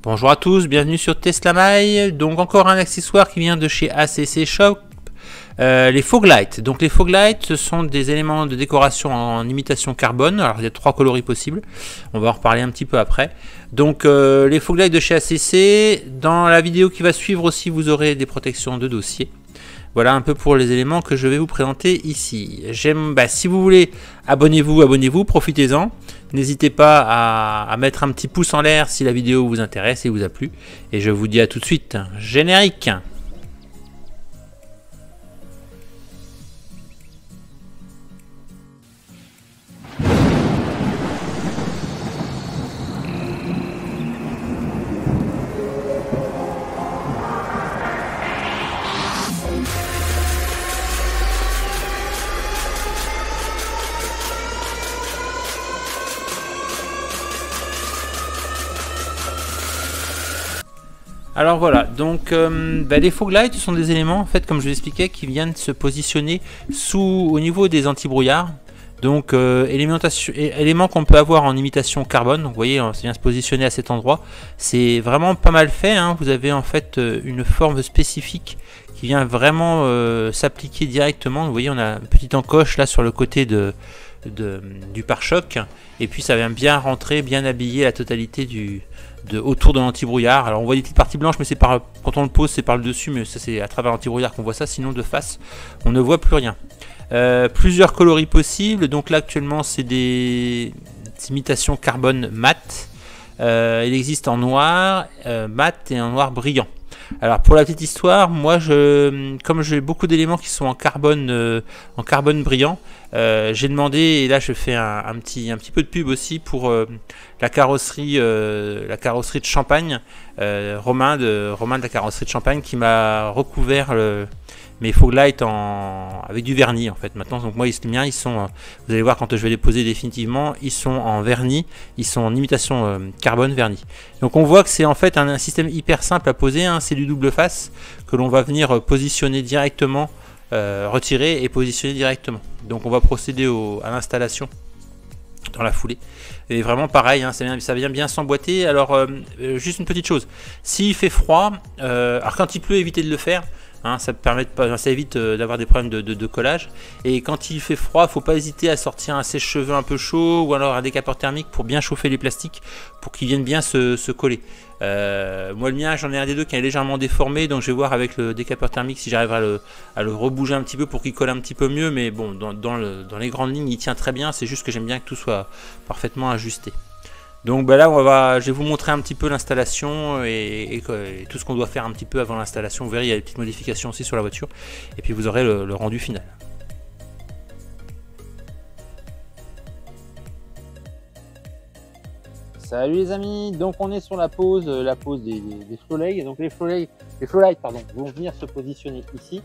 Bonjour à tous, bienvenue sur Teslamai. Donc encore un accessoire qui vient de chez ACC Shop, les fog lights. Donc les fog lights, ce sont des éléments de décoration en imitation carbone. Alors il y a 3 coloris possibles, on va en reparler un petit peu après. Donc les fog lights de chez ACC, dans la vidéo qui va suivre aussi vous aurez des protections de dossier. Voilà un peu pour les éléments que je vais vous présenter ici. Si vous voulez, abonnez-vous, profitez-en. N'hésitez pas à mettre un petit pouce en l'air si la vidéo vous intéresse et vous a plu. Et je vous dis à tout de suite. Générique. Alors voilà, donc les fog lights sont des éléments, en fait, comme je vous expliquais, qui viennent se positionner au niveau des antibrouillards. Donc éléments qu'on peut avoir en imitation carbone. Donc vous voyez, ça vient se positionner à cet endroit. C'est vraiment pas mal fait, hein. Vous avez en fait une forme spécifique qui vient vraiment s'appliquer directement. Vous voyez, on a une petite encoche là sur le côté du pare-choc. Et puis ça vient bien rentrer, bien habiller la totalité autour de l'antibrouillard. Alors on voit des petites parties blanches, mais c'est quand on le pose, c'est par le dessus, mais ça c'est à travers l'antibrouillard qu'on voit ça. Sinon de face, on ne voit plus rien. Plusieurs coloris possibles. Donc là actuellement c'est des imitations carbone mat. Il existe en noir mat et en noir brillant. Alors pour la petite histoire, moi comme j'ai beaucoup d'éléments qui sont en carbone brillant, j'ai demandé, et là je fais un petit peu de pub aussi pour la carrosserie de Champagne, Romain de la carrosserie de Champagne, qui m'a recouvert mes fog lights avec du vernis en fait. Maintenant, donc moi les miens ils sont, vous allez voir quand je vais les poser définitivement, ils sont en vernis, ils sont en imitation carbone vernis. Donc on voit que c'est en fait un système hyper simple à poser, hein. C'est du double face que l'on va venir positionner directement, retirer et positionner directement. Donc on va procéder à l'installation dans la foulée. Et vraiment pareil, hein, ça vient bien s'emboîter. Alors juste une petite chose, s'il fait froid, alors quand il pleut, évitez de le faire. Hein, ça évite d'avoir des problèmes de collage. Et quand il fait froid, faut pas hésiter à sortir un sèche-cheveux un peu chaud ou alors un décapeur thermique pour bien chauffer les plastiques, pour qu'ils viennent bien se coller. Moi le mien, j'en ai un des deux qui est légèrement déformé, donc je vais voir avec le décapeur thermique si j'arrive à le rebouger un petit peu pour qu'il colle un petit peu mieux. Mais bon, dans les grandes lignes, il tient très bien. C'est juste que j'aime bien que tout soit parfaitement ajusté. Donc là, je vais vous montrer un petit peu l'installation et tout ce qu'on doit faire un petit peu avant l'installation. Vous verrez, il y a des petites modifications aussi sur la voiture. Et puis vous aurez le rendu final. Salut les amis, donc on est sur la pose des flow lights. Donc les flow lights vont venir se positionner ici.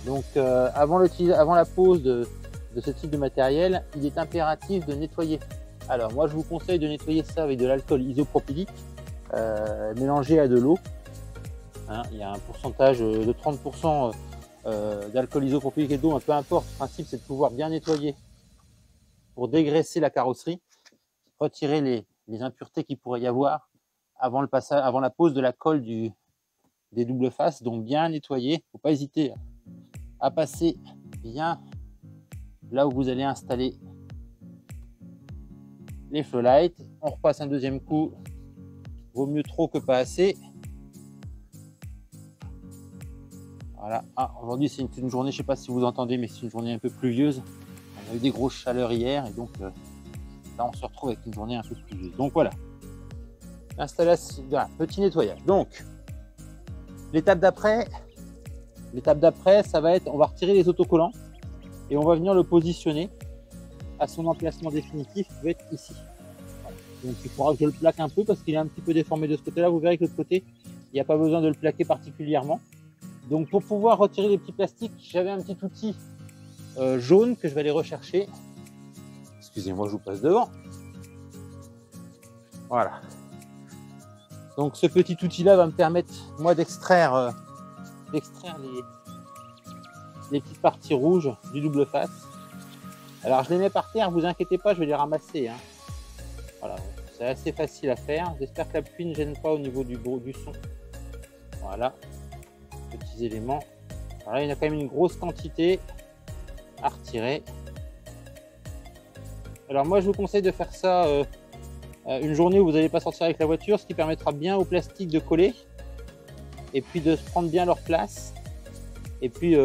Donc avant la pose de ce type de matériel, il est impératif de nettoyer. Alors moi je vous conseille de nettoyer ça avec de l'alcool isopropylique mélangé à de l'eau. Hein, il y a un pourcentage de 30% d'alcool isopropylique et d'eau, peu importe. Le principe c'est de pouvoir bien nettoyer pour dégraisser la carrosserie, retirer les impuretés qu'il pourrait y avoir avant la pose de la colle des doubles faces. Donc bien nettoyer, il ne faut pas hésiter à passer bien là où vous allez installer les flow lights. On repasse un deuxième coup, vaut mieux trop que pas assez. Voilà. Aujourd'hui c'est une journée, je sais pas si vous entendez, mais c'est une journée un peu pluvieuse. On a eu des grosses chaleurs hier et donc là on se retrouve avec une journée un peu pluvieuse. Donc voilà, l'installation, petit nettoyage. Donc l'étape d'après, ça va être, on va retirer les autocollants et on va venir le positionner à son emplacement définitif qui va être ici. Voilà. Donc il faudra que je le plaque un peu parce qu'il est un petit peu déformé de ce côté-là. Vous verrez que de l'autre côté, il n'y a pas besoin de le plaquer particulièrement. Donc pour pouvoir retirer les petits plastiques, j'avais un petit outil jaune que je vais aller rechercher. Excusez-moi, je vous passe devant. Voilà. Donc ce petit outil-là va me permettre moi d'extraire les petites parties rouges du double face. Alors je les mets par terre, vous inquiétez pas, je vais les ramasser. Hein. Voilà, c'est assez facile à faire. J'espère que la pluie ne gêne pas au niveau du son. Voilà, petits éléments. Alors là, il y en a quand même une grosse quantité à retirer. Alors moi, je vous conseille de faire ça une journée où vous n'allez pas sortir avec la voiture, ce qui permettra bien au plastique de coller et puis de prendre bien leur place. Et puis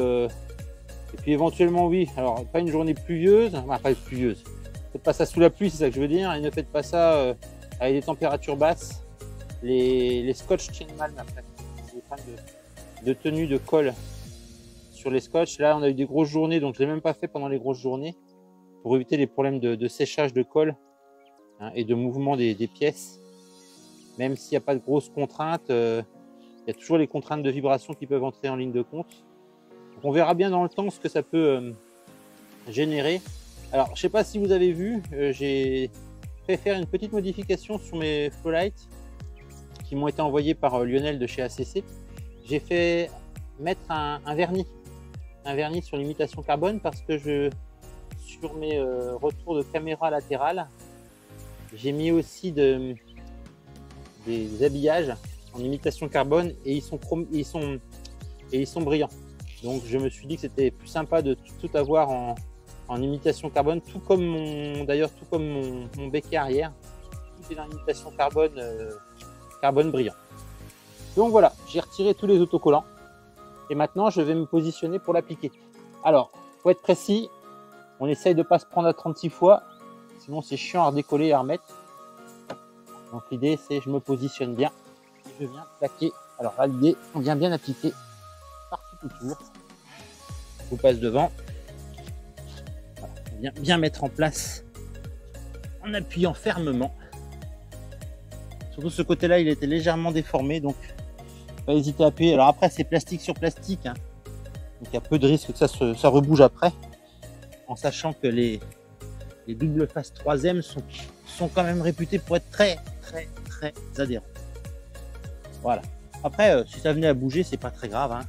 éventuellement, oui, alors pas une journée pluvieuse, enfin pas pluvieuse, faites pas ça sous la pluie, c'est ça que je veux dire, et ne faites pas ça avec des températures basses. Les scotch tiennent mal après, des problèmes de tenue de colle sur les scotch. Là, on a eu des grosses journées, donc je l'ai même pas fait pendant les grosses journées pour éviter les problèmes de séchage de colle, hein, et de mouvement des pièces. Même s'il n'y a pas de grosses contraintes, il y a toujours les contraintes de vibration qui peuvent entrer en ligne de compte. Donc on verra bien dans le temps ce que ça peut générer. Alors, je ne sais pas si vous avez vu, j'ai fait faire une petite modification sur mes Flowlight qui m'ont été envoyés par Lionel de chez ACC. J'ai fait mettre un vernis sur l'imitation carbone parce que sur mes retours de caméra latérale, j'ai mis aussi des habillages en imitation carbone et ils sont brillants. Donc je me suis dit que c'était plus sympa de tout avoir en imitation carbone, tout comme mon béquet arrière, tout est en imitation carbone brillant. Donc voilà, j'ai retiré tous les autocollants et maintenant je vais me positionner pour l'appliquer. Alors, faut être précis, on essaye de ne pas se prendre à 36 fois, sinon c'est chiant à redécoller et à remettre. Donc l'idée c'est je me positionne bien et je viens plaquer. Alors là l'idée, on vient bien appliquer partout autour. Je vous passe devant. Voilà, on vient bien mettre en place en appuyant fermement. Surtout ce côté-là, il était légèrement déformé, donc pas hésiter à appuyer. Alors après, c'est plastique sur plastique, hein. Donc il y a peu de risque que ça rebouge après, en sachant que les double face 3M sont quand même réputés pour être très adhérents. Voilà. Après, si ça venait à bouger, c'est pas très grave, hein.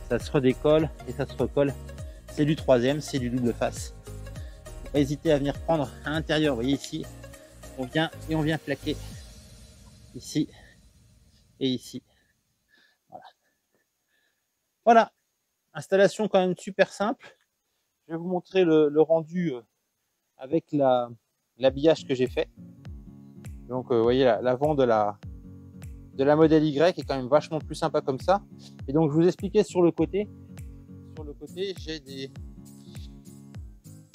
Ça se redécolle et ça se recolle. C'est du 3M, c'est du double face. Faut pas hésiter à venir prendre à l'intérieur. Vous voyez ici, on vient plaquer ici et ici. Voilà. Installation quand même super simple. Je vais vous montrer le rendu avec l'habillage que j'ai fait. Donc vous voyez l'avant de la modèle Y est quand même vachement plus sympa comme ça. Et donc je vous expliquais sur le côté j'ai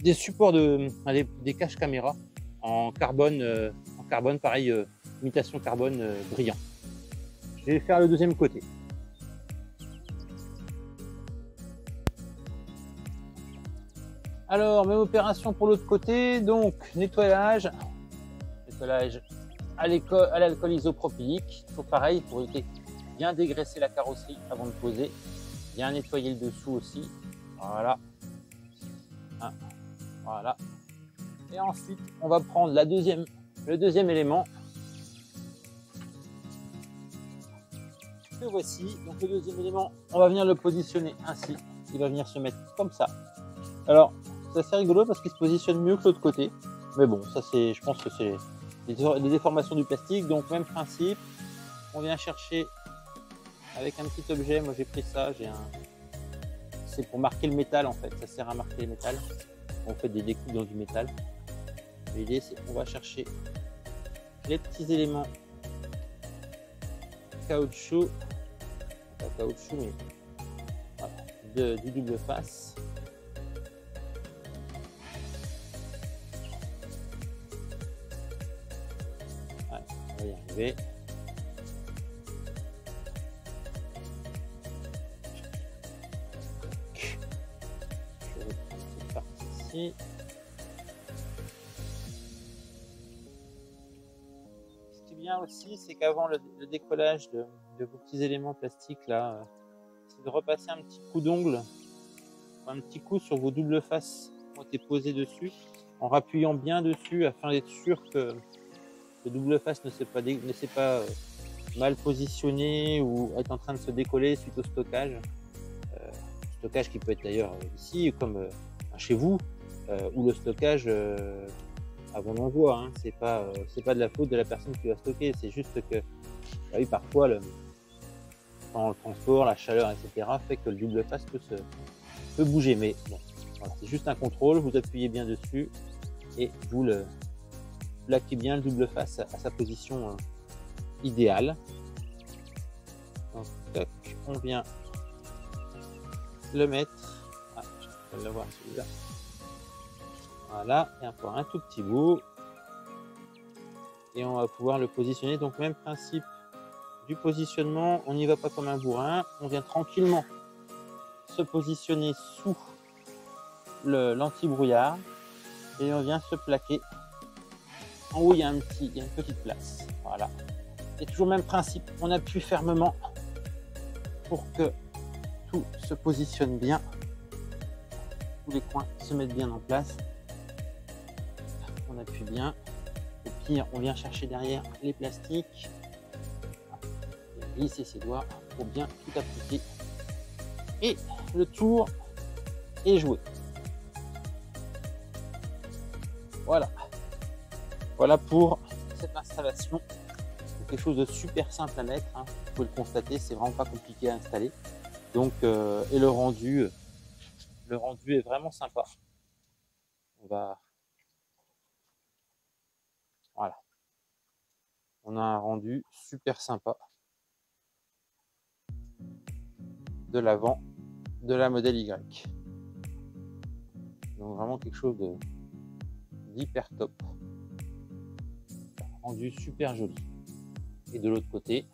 des supports des caches caméra en carbone pareil, imitation carbone brillant. Je vais faire le deuxième côté. Alors, même opération pour l'autre côté, donc nettoyage à l'alcool isopropylique. Il faut pareil pour éviter bien dégraisser la carrosserie avant de poser, bien nettoyer le dessous aussi. Voilà. Ah, voilà. Et ensuite, on va prendre le deuxième élément. Le voici. Donc le deuxième élément, on va venir le positionner ainsi. Il va venir se mettre comme ça. Alors, c'est assez rigolo parce qu'il se positionne mieux que l'autre côté. Mais bon, ça c'est, je pense que c'est des déformations du plastique. Donc même principe, on vient chercher avec un petit objet. Moi j'ai pris ça, c'est pour marquer le métal en fait. Ça sert à marquer le métal. On fait des découpes dans du métal. L'idée c'est qu'on va chercher les petits éléments caoutchouc, pas caoutchouc mais voilà, du double face. Ouais, on va y arriver. Je vais reprendre cette partie-ci. Aussi, c'est qu'avant le décollage de vos petits éléments plastiques là, c'est de repasser un petit coup d'ongle, un petit coup sur vos doubles faces qui ont été posées dessus, en rappuyant bien dessus afin d'être sûr que le double face ne s'est pas mal positionné ou est en train de se décoller suite au stockage. Stockage qui peut être d'ailleurs ici comme chez vous, ou le stockage avant d'envoi, hein. C'est pas de la faute de la personne qui va stocker, c'est juste que, bah oui, parfois, pendant le transport, la chaleur, etc., fait que le double face peut bouger. Mais bon, voilà, c'est juste un contrôle, vous appuyez bien dessus et vous plaquez bien le double face à sa position idéale. Donc, toc, on vient le mettre. Ah, je peux l'avoir celui-là. Voilà, et encore un tout petit bout. Et on va pouvoir le positionner. Donc, même principe du positionnement, on n'y va pas comme un bourrin. On vient tranquillement se positionner sous l'anti-brouillard et on vient se plaquer en haut. Il y a une petite place. Voilà. Et toujours le même principe. On appuie fermement pour que tout se positionne bien. Tous les coins se mettent bien en place. On appuie bien. Et puis on vient chercher derrière les plastiques. Et glisser ses doigts pour bien tout appliquer. Et le tour est joué. Voilà. Voilà pour cette installation. C'est quelque chose de super simple à mettre. Hein. Vous pouvez le constater, c'est vraiment pas compliqué à installer. Donc, et le rendu est vraiment sympa. Voilà. On a un rendu super sympa de l'avant de la modèle Y. Donc vraiment quelque chose d'hyper top. Rendu super joli. Et de l'autre côté,